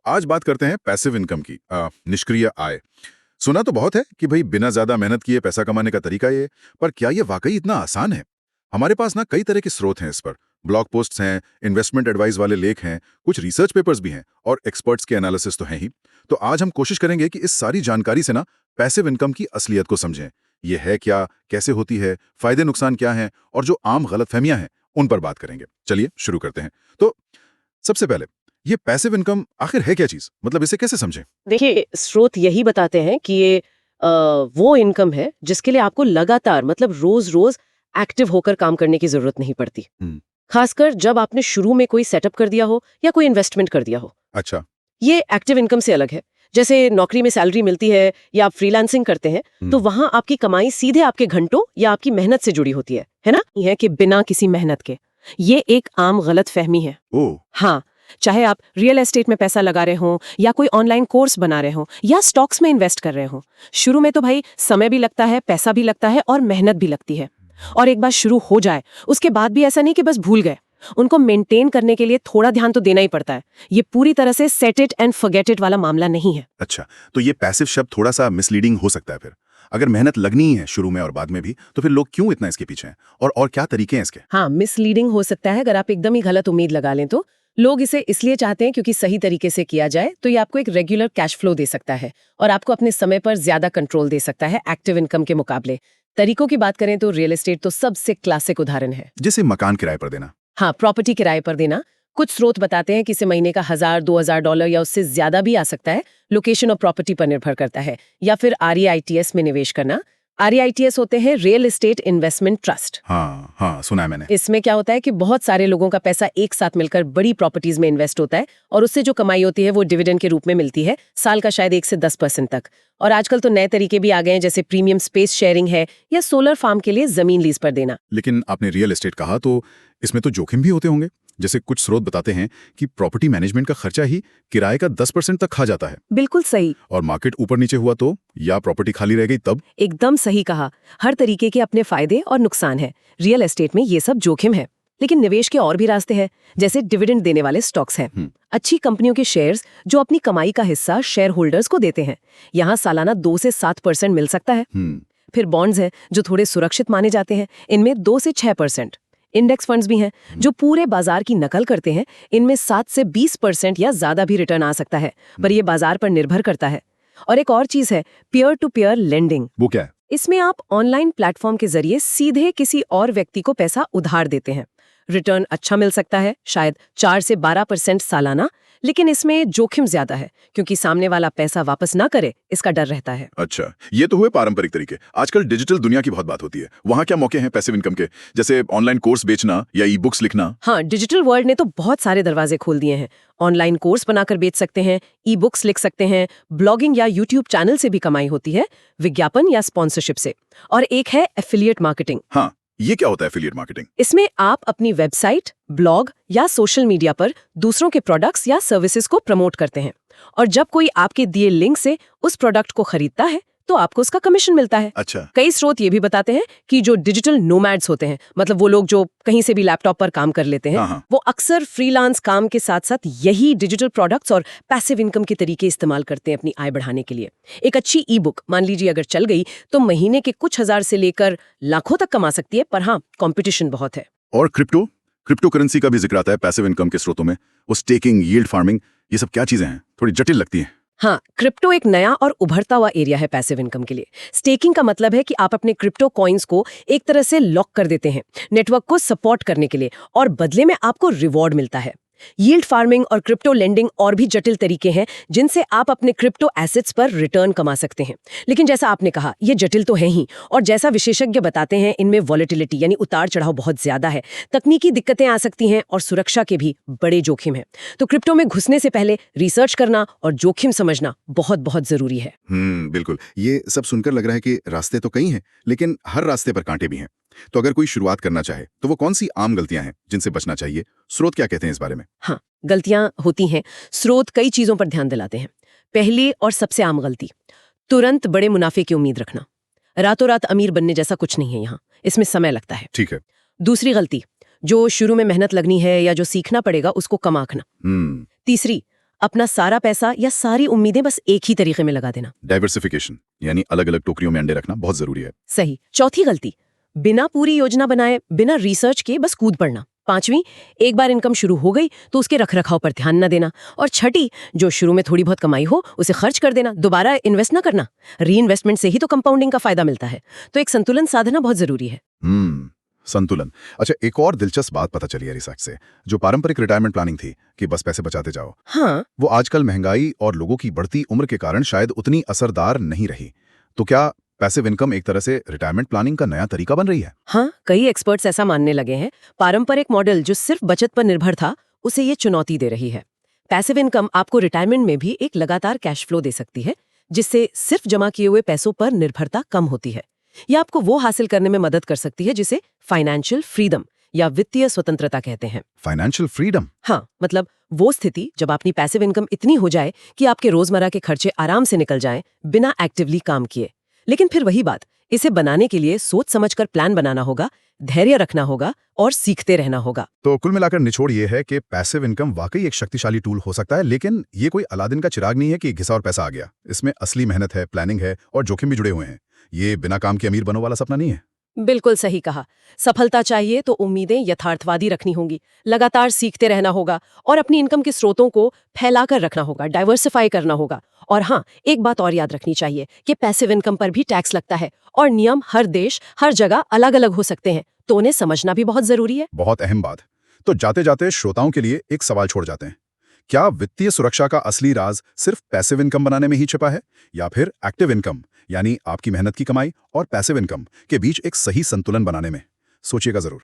आज बात करते हैं पैसिव इनकम की, निष्क्रिय आय। सुना तो बहुत है कि भाई बिना ज्यादा मेहनत किए पैसा कमाने का तरीका ये, पर क्या ये वाकई इतना आसान है? हमारे पास ना कई तरह के स्रोत हैं इस पर। ब्लॉग पोस्ट्स हैं, इन्वेस्टमेंट एडवाइस वाले लेख हैं, कुछ रिसर्च पेपर्स भी हैं और एक्सपर्ट्स के एनालिसिस तो हैं ही। तो आज हम कोशिश करेंगे कि इस सारी जानकारी से ना पैसिव इनकम की असलियत को समझें। ये है क्या, कैसे होती है, फायदे नुकसान क्या हैं और जो आम गलतफहमियां हैं उन पर बात करेंगे। चलिए शुरू करते हैं। तो सबसे पहले ये पैसिव इनकम आखिर है क्या चीज, मतलब इसे कैसे समझें? देखिए, स्रोत यही बताते हैं कि ये वो इनकम है जिसके लिए आपको लगातार मतलब रोज रोज एक्टिव होकर काम करने की जरूरत नहीं पड़ती। खासकर जब आपने शुरू में कोई सेटअप कर दिया हो या कोई इन्वेस्टमेंट कर दिया हो। अच्छा। ये एक्टिव इनकम से अलग है। जैसे नौकरी में सैलरी मिलती है या आप फ्रीलांसिंग करते हैं, तो वहां आपकी कमाई सीधे आपके घंटों या आपकी मेहनत से जुड़ी होती है ना? ये है कि बिना किसी मेहनत के। ये एक आम गलत फहमी है। हाँ, चाहे आप रियल एस्टेट में पैसा लगा रहे हो या कोई ऑनलाइन कोर्स बना रहे हो या स्टॉक्स में इन्वेस्ट कर रहे हो, शुरू में तो भाई समय भी लगता है, पैसा भी लगता है और मेहनत भी लगती है। और एक बार शुरू हो जाए उसके बाद भी ऐसा नहीं कि बस भूल गए। उनको मेंटेन करने के लिए थोड़ा ध्यान तो देना ही पड़ता है। ये पूरी तरह से set it and forget it वाला मामला नहीं है। अच्छा, तो ये पैसिव शब्द थोड़ा सा मिसलीडिंग हो सकता है फिर। अगर मेहनत लगनी ही है शुरू में और बाद में भी, तो फिर लोग क्यों इतना इसके पीछे हैं और क्या तरीके हैं इसके? हाँ, मिसलीडिंग हो सकता है अगर आप एकदम ही गलत उम्मीद लगा लें तो। लोग इसे इसलिए चाहते हैं क्योंकि सही तरीके से किया जाए तो ये आपको एक रेगुलर कैश फ्लो दे सकता है और आपको अपने समय पर ज्यादा कंट्रोल दे सकता है एक्टिव इनकम के मुकाबले। तरीकों की बात करें तो रियल एस्टेट तो सबसे क्लासिक उदाहरण है। जैसे मकान किराए पर देना। हाँ, प्रॉपर्टी किराए पर देना। कुछ स्रोत बताते हैं कि इसे महीने का $1000-2000 या उससे ज्यादा भी आ सकता है। लोकेशन और प्रॉपर्टी पर निर्भर करता है। या फिर REITs में निवेश करना। REITs होते हैं रियल एस्टेट इन्वेस्टमेंट ट्रस्ट। हाँ, सुना है मैंने। इसमें क्या होता है कि बहुत सारे लोगों का पैसा एक साथ मिलकर बड़ी प्रॉपर्टीज में इन्वेस्ट होता है और उससे जो कमाई होती है वो डिविडेंड के रूप में मिलती है, साल का शायद 1 से 10% तक। और आजकल तो नए तरीके भी आ गए हैं, जैसे प्रीमियम स्पेस शेयरिंग है या सोलर फार्म के लिए जमीन लीज पर देना। लेकिन आपने रियल एस्टेट कहा तो इसमें तो जोखिम भी होते होंगे। जैसे कुछ स्रोत बताते हैं कि प्रॉपर्टी मैनेजमेंट का खर्चा ही किराए का 10% तक खा जाता है। बिल्कुल सही। और मार्केट ऊपर नीचे हुआ तो, या प्रॉपर्टी खाली रह गई तब? एकदम सही कहा। हर तरीके के अपने फायदे और नुकसान है। रियल एस्टेट में ये सब जोखिम है, लेकिन निवेश के और भी रास्ते हैं, जैसे डिविडेंड देने वाले स्टॉक्स हैं। अच्छी कंपनियों के शेयर्स जो अपनी कमाई का हिस्सा शेयर होल्डर्स को देते हैं। यहाँ सालाना 2 से 7% मिल सकता है। फिर बॉन्ड्स हैं जो थोड़े सुरक्षित माने जाते हैं, इनमें 2 से 6%। इंडेक्स फंड्स भी हैं जो पूरे बाजार की नकल करते हैं, इनमें 7 से 20% या ज्यादा भी रिटर्न आ सकता है, पर यह बाजार पर निर्भर करता है। और एक और चीज है पीयर टू पीयर लेंडिंग। वो क्या है? इसमें आप ऑनलाइन प्लेटफॉर्म के जरिए सीधे किसी और व्यक्ति को पैसा उधार देते हैं। रिटर्न अच्छा मिल सकता है, शायद 4 से 12% सालाना, लेकिन इसमें जोखिम ज्यादा है क्योंकि सामने वाला पैसा वापस ना करे इसका डर रहता है। अच्छा, ये तो हुए पारंपरिक तरीके। आजकल डिजिटल दुनिया की बहुत बात होती है, वहाँ क्या मौके हैं पैसिव इनकम के, जैसे ऑनलाइन कोर्स बेचना या ई बुक्स लिखना? हाँ, डिजिटल वर्ल्ड ने तो बहुत सारे दरवाजे खोल दिए हैं। ऑनलाइन कोर्स बनाकर बेच सकते हैं, ई बुक्स लिख सकते हैं, ब्लॉगिंग या यूट्यूब चैनल से भी कमाई होती है, विज्ञापन या स्पॉन्सरशिप से। और एक है एफिलिएट मार्केटिंग। हाँ, ये क्या होता है एफिलिएट मार्केटिंग? इसमें आप अपनी वेबसाइट, ब्लॉग या सोशल मीडिया पर दूसरों के प्रोडक्ट्स या सर्विसेज को प्रमोट करते हैं और जब कोई आपके दिए लिंक से उस प्रोडक्ट को खरीदता है तो आपको उसका कमीशन मिलता है। अच्छा। कई स्रोत ये भी बताते हैं कि जो डिजिटल नोमैड्स होते हैं, मतलब वो लोग जो कहीं से भी लैपटॉप पर काम कर लेते हैं, हाँ। वो अक्सर फ्रीलांस काम के साथ साथ यही डिजिटल प्रोडक्ट्स और पैसिव इनकम के तरीके इस्तेमाल करते हैं अपनी आय बढ़ाने के लिए। एक अच्छी ई बुक मान लीजिए अगर चल गई तो महीने के कुछ हजार से लेकर लाखों तक कमा सकती है, पर हाँ, कॉम्पिटिशन बहुत है। और क्रिप्टो करेंसी का भी जिक्र आता है पैसिव इनकम के स्रोतों में। वो स्टेकिंग, यील्ड फार्मिंग, ये सब क्या चीजें हैं? थोड़ी जटिल लगती हैं। हाँ, क्रिप्टो एक नया और उभरता हुआ एरिया है पैसिव इनकम के लिए। स्टेकिंग का मतलब है कि आप अपने क्रिप्टो कॉइन्स को एक तरह से लॉक कर देते हैं नेटवर्क को सपोर्ट करने के लिए और बदले में आपको रिवॉर्ड मिलता है। यील्ड फार्मिंग और क्रिप्टो लेंडिंग और भी जटिल तरीके हैं जिनसे आप अपने क्रिप्टो एसेट्स पर रिटर्न कमा सकते हैं। लेकिन जैसा आपने कहा, ये जटिल तो है ही, और जैसा विशेषज्ञ बताते हैं इनमें वॉलेटिलिटी यानी उतार चढ़ाव बहुत ज्यादा है, तकनीकी दिक्कतें आ सकती हैं और सुरक्षा के भी बड़े जोखिम हैं। तो क्रिप्टो में घुसने से पहले रिसर्च करना और जोखिम समझना बहुत बहुत जरूरी है। बिल्कुल। ये सब सुनकर लग रहा है कि रास्ते तो कई हैं, लेकिन हर रास्ते पर कांटे भी हैं। तो अगर कोई शुरुआत करना चाहे तो वो कौन सी आम गलतियां हैं जिनसे बचना चाहिए? स्रोत क्या कहते हैं इस बारे में? हाँ, गलतियां होती हैं। स्रोत कई चीजों पर ध्यान दिलाते हैं। पहली और सबसे आम गलती, तुरंत बड़े मुनाफे की उम्मीद रखना। रातों रात अमीर बनने जैसा कुछ नहीं है यहाँ, इसमें समय लगता है। ठीक है। दूसरी गलती, जो शुरू में मेहनत लगनी है या जो सीखना पड़ेगा उसको कम आंकना। तीसरी, अपना सारा पैसा या सारी उम्मीदें बस एक ही तरीके में लगा देना। डाइवर्सिफिकेशन यानी अलग अलग टोकरियों में अंडे रखना बहुत जरूरी है। सही। चौथी गलती, बिना पूरी योजना बनाए, बिना रिसर्च के बस कूद पड़ना। पांचवी, एक बार इनकम शुरू हो गई तो उसके रखरखाव पर ध्यान न देना। और छठी, जो शुरू में थोड़ी बहुत कमाई हो उसे खर्च कर देना, दोबारा इन्वेस्ट न करना। री इन्वेस्टमेंट से ही तो कंपाउंडिंग का फायदा मिलता है। तो एक संतुलन साधना बहुत जरूरी है। संतुलन। अच्छा, एक और दिलचस्प बात पता चली है रिसर्च से। जो पारंपरिक रिटायरमेंट प्लानिंग थी कि बस पैसे बचाते जाओ, हाँ, वो आजकल महंगाई और लोगों की बढ़ती उम्र के कारण शायद उतनी असरदार नहीं रही। तो क्या पैसिव इनकम एक तरह से रिटायरमेंट प्लानिंग का नया तरीका बन रही है? हाँ, कई एक्सपर्ट्स ऐसा मानने लगे हैं। पारंपरिक मॉडल जो सिर्फ बचत पर निर्भर था, उसे ये चुनौती दे रही है। पैसिव इनकम आपको रिटायरमेंट में भी एक लगातार कैश फ्लो दे सकती है, जिससे सिर्फ जमा किए हुए पैसों पर निर्भरता कम होती है। यह आपको वो हासिल करने में मदद कर सकती है जिसे फाइनेंशियल फ्रीडम या वित्तीय स्वतंत्रता कहते हैं। Financial freedom? हाँ, मतलब वो स्थिति जब अपनी पैसिव इनकम इतनी हो जाए कि आपके रोजमर्रा के खर्चे आराम से निकल जाएं, बिना एक्टिवली काम किए। लेकिन फिर वही बात, इसे बनाने के लिए सोच समझकर प्लान बनाना होगा, धैर्य रखना होगा और सीखते रहना होगा। तो कुल मिलाकर निचोड़ ये है कि पैसिव इनकम वाकई एक शक्तिशाली टूल हो सकता है, लेकिन ये कोई अलादीन का चिराग नहीं है कि घिसा और पैसा आ गया। इसमें असली मेहनत है, प्लानिंग है और जोखिम भी जुड़े हुए हैं। ये बिना काम के अमीर बनो वाला सपना नहीं है। बिल्कुल सही कहा। सफलता चाहिए तो उम्मीदें यथार्थवादी रखनी होंगी, लगातार सीखते रहना होगा और अपनी इनकम के स्रोतों को फैलाकर रखना होगा, डाइवर्सिफाई करना होगा। और हाँ, एक बात और याद रखनी चाहिए कि पैसिव इनकम पर भी टैक्स लगता है और नियम हर देश, हर जगह अलग अलग हो सकते हैं, तो उन्हें समझना भी बहुत जरूरी है। बहुत अहम बात। तो जाते जाते श्रोताओं के लिए एक सवाल छोड़ जाते हैं। क्या वित्तीय सुरक्षा का असली राज सिर्फ पैसिव इनकम बनाने में ही छिपा है, या फिर एक्टिव इनकम यानी आपकी मेहनत की कमाई और पैसिव इनकम के बीच एक सही संतुलन बनाने में? सोचिएगा जरूर।